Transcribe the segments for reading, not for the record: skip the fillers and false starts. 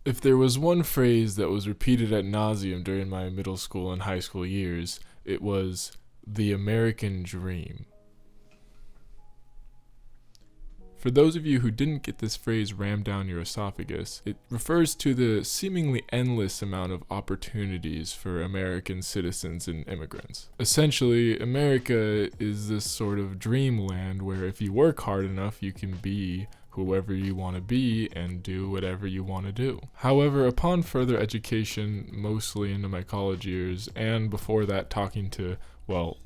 If there was one phrase that was repeated ad nauseum during my middle school and high school years, it was the American dream. For those of you who didn't get this phrase rammed down your esophagus, it refers to the seemingly endless amount of opportunities for American citizens and immigrants. Essentially, America is this sort of dreamland where if you work hard enough, you can be whoever you want to be and do whatever you want to do. However, upon further education, mostly into my college years, and before that talking to,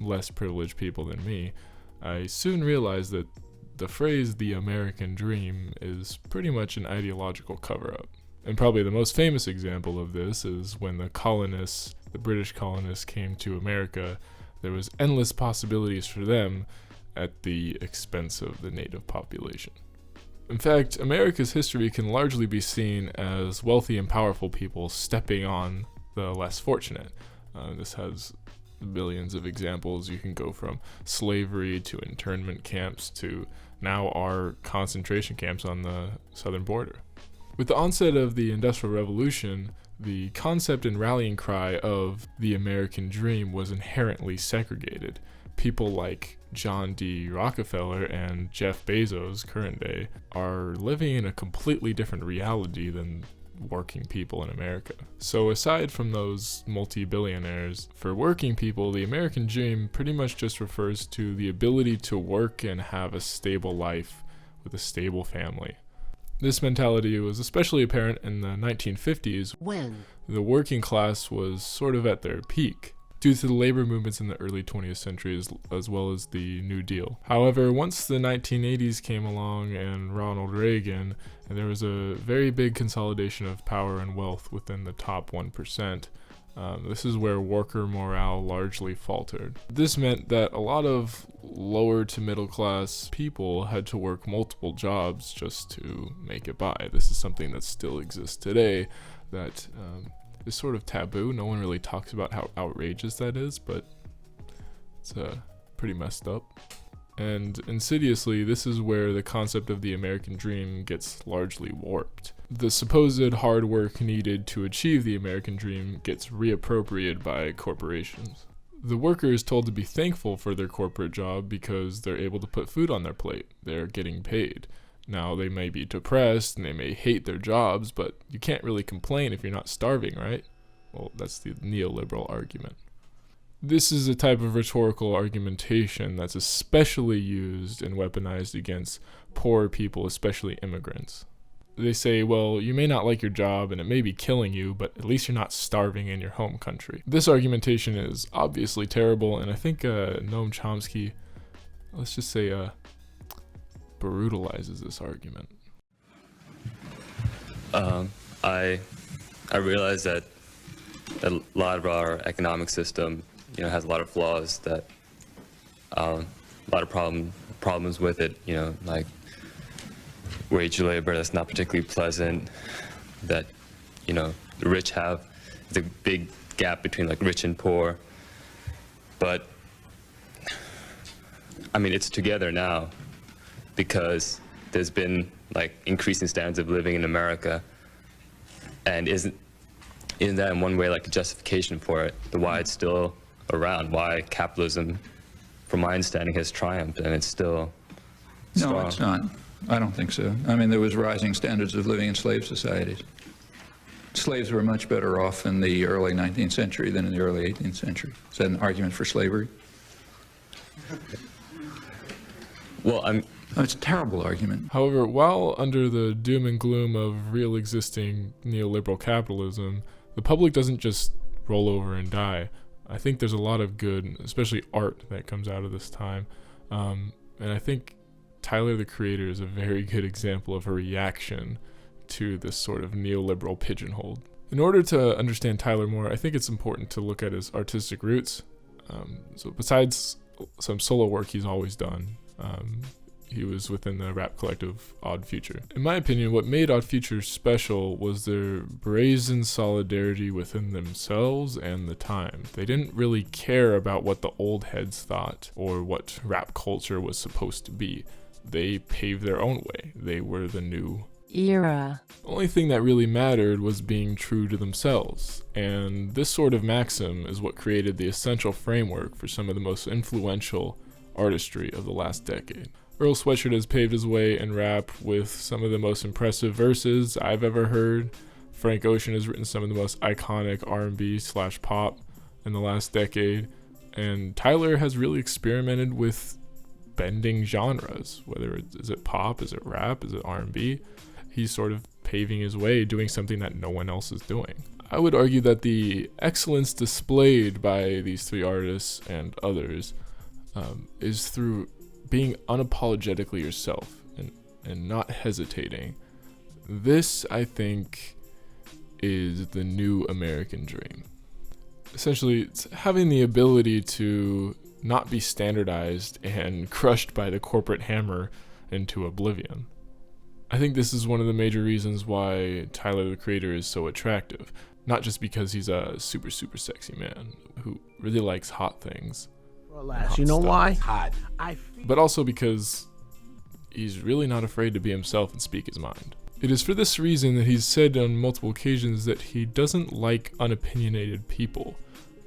less privileged people than me, I soon realized that the phrase the American dream is pretty much an ideological cover-up. And probably the most famous example of this is when the British colonists came to America, there was endless possibilities for them at the expense of the native population. In fact, America's history can largely be seen as wealthy and powerful people stepping on the less fortunate. This has billions of examples. You can go from slavery to internment camps to now our concentration camps on the southern border. With the onset of the Industrial Revolution, the concept and rallying cry of the American dream was inherently segregated. People like John D. Rockefeller and Jeff Bezos, current day, are living in a completely different reality than working people in America. So aside from those multi-billionaires, for working people, the American dream pretty much just refers to the ability to work and have a stable life with a stable family. This mentality was especially apparent in the 1950s, when the working class was sort of at their peak, due to the labor movements in the early 20th century as well as the New Deal. However, once the 1980s came along and Ronald Reagan, and there was a very big consolidation of power and wealth within the top 1%, this is where worker morale largely faltered. This meant that a lot of lower to middle class people had to work multiple jobs just to make it by. This is something that still exists today that is sort of taboo. No one really talks about how outrageous that is, but it's pretty messed up. And insidiously, this is where the concept of the American dream gets largely warped. The supposed hard work needed to achieve the American dream gets reappropriated by corporations. The worker is told to be thankful for their corporate job because they're able to put food on their plate. They're getting paid. Now, they may be depressed and they may hate their jobs, but you can't really complain if you're not starving, right? Well, that's the neoliberal argument. This is a type of rhetorical argumentation that's especially used and weaponized against poor people, especially immigrants. They say, well, you may not like your job and it may be killing you, but at least you're not starving in your home country. This argumentation is obviously terrible, and I think Noam Chomsky, let's just say, brutalizes this argument. I realize that a lot of our economic system, has a lot of flaws, that a lot of problems with it, like wage labor that's not particularly pleasant, that, the rich have the big gap between like rich and poor. But I mean, it's together now because there's been like increasing standards of living in America, and isn't that in one way like a justification for it, the why it's still around, why capitalism, from my understanding, has triumphed and it's still strong? No, it's not. I don't think so. I mean, there was rising standards of living in slave societies. Slaves were much better off in the early 19th century than in the early 18th century. Is that an argument for slavery? Well, it's a terrible argument. However, while under the doom and gloom of real existing neoliberal capitalism, the public doesn't just roll over and die. I think there's a lot of good, especially art, that comes out of this time. And I think Tyler, the Creator, is a very good example of a reaction to this sort of neoliberal pigeonhole. In order to understand Tyler more, I think it's important to look at his artistic roots. So besides some solo work he's always done, he was within the rap collective Odd Future. In my opinion, what made Odd Future special was their brazen solidarity within themselves and the time. They didn't really care about what the old heads thought or what rap culture was supposed to be. They paved their own way. They were the new era. The only thing that really mattered was being true to themselves, and this sort of maxim is what created the essential framework for some of the most influential artistry of the last decade. Earl Sweatshirt has paved his way in rap with some of the most impressive verses I've ever heard. Frank Ocean has written some of the most iconic R&B/pop in the last decade, and Tyler has really experimented with bending genres, whether is it pop, is it rap, is it R&B. He's sort of paving his way, doing something that no one else is doing. I would argue that the excellence displayed by these three artists and others is through being unapologetically yourself and not hesitating. This, I think, is the new American dream. Essentially, it's having the ability to not be standardized and crushed by the corporate hammer into oblivion. I think this is one of the major reasons why Tyler the Creator is so attractive. Not just because he's a super sexy man who really likes hot things. You know why? Hot. But also because he's really not afraid to be himself and speak his mind. It is for this reason that he's said on multiple occasions that he doesn't like unopinionated people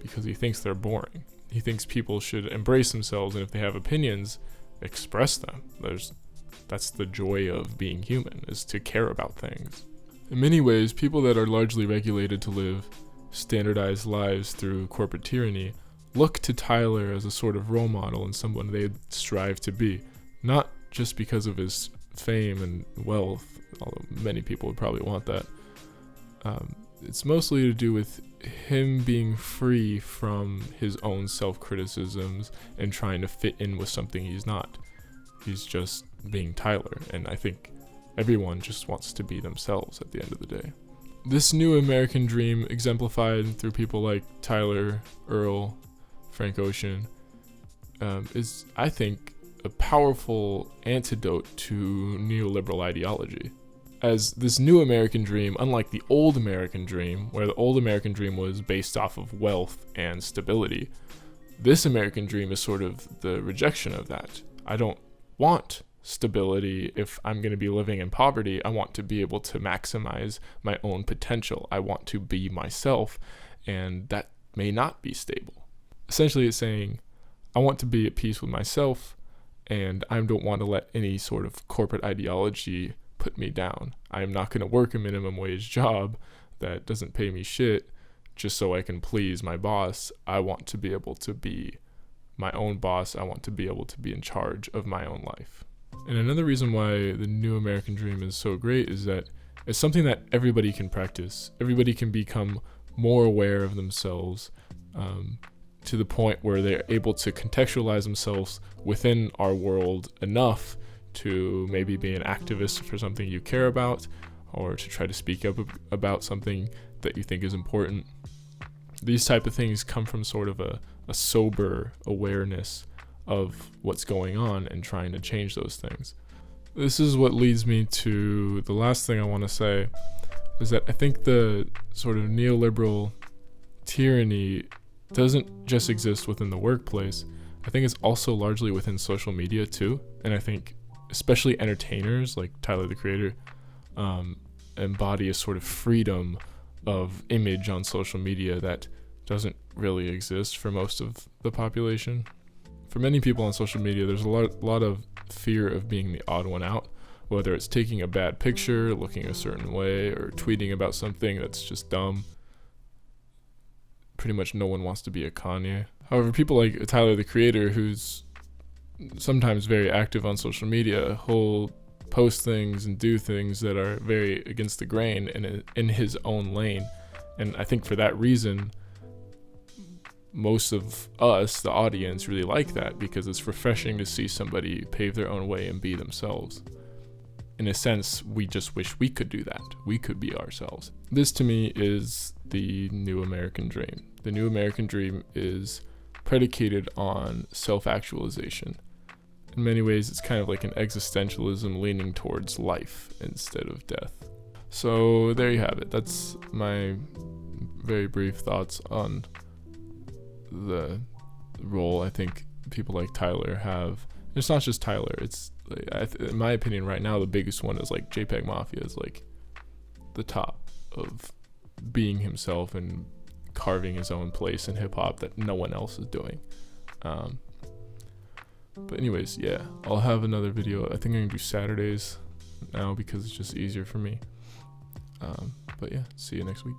because he thinks they're boring. He thinks people should embrace themselves, and if they have opinions, express them. That's the joy of being human, is to care about things. In many ways, people that are largely regulated to live standardized lives through corporate tyranny look to Tyler as a sort of role model and someone they strive to be, not just because of his fame and wealth, although many people would probably want that. It's mostly to do with him being free from his own self-criticisms and trying to fit in with something he's not. He's just being Tyler, and I think everyone just wants to be themselves at the end of the day. This new American dream, exemplified through people like Tyler, Earl, Frank Ocean, is, I think, a powerful antidote to neoliberal ideology. As this new American dream, unlike the old American dream, where the old American dream was based off of wealth and stability, this American dream is sort of the rejection of that. I don't want stability if I'm going to be living in poverty. I want to be able to maximize my own potential. I want to be myself, and that may not be stable. Essentially, it's saying, I want to be at peace with myself, and I don't want to let any sort of corporate ideology put me down. I am not going to work a minimum wage job that doesn't pay me shit just so I can please my boss. I want to be able to be my own boss. I want to be able to be in charge of my own life. And another reason why the new American dream is so great is that it's something that everybody can practice. Everybody can become more aware of themselves, to the point where they're able to contextualize themselves within our world enough to maybe be an activist for something you care about, or to try to speak up about something that you think is important. These type of things come from sort of a sober awareness of what's going on and trying to change those things. This is what leads me to the last thing I want to say, is that I think the sort of neoliberal tyranny doesn't just exist within the workplace. I think it's also largely within social media too. And I think especially entertainers like Tyler the Creator embody a sort of freedom of image on social media that doesn't really exist for most of the population. For many people on social media, there's a lot of fear of being the odd one out, whether it's taking a bad picture, looking a certain way, or tweeting about something that's just dumb. Pretty much no one wants to be a Kanye. However, people like Tyler the Creator, who's sometimes very active on social media, he'll post things and do things that are very against the grain in his own lane. And I think for that reason, most of us, the audience, really like that, because it's refreshing to see somebody pave their own way and be themselves. In a sense, we just wish we could do that. We could be ourselves. This to me is the new American dream. The new American dream is predicated on self-actualization. In many ways, it's kind of like an existentialism leaning towards life instead of death. So there you have it. That's my very brief thoughts on the role I think people like Tyler have. It's not just Tyler, it's Like, in my opinion, right now the biggest one is like JPEG Mafia is like the top of being himself and carving his own place in hip hop that no one else is doing. But anyways, yeah, I'll have another video. I think I'm gonna do Saturdays now because it's just easier for me. But yeah, see you next week.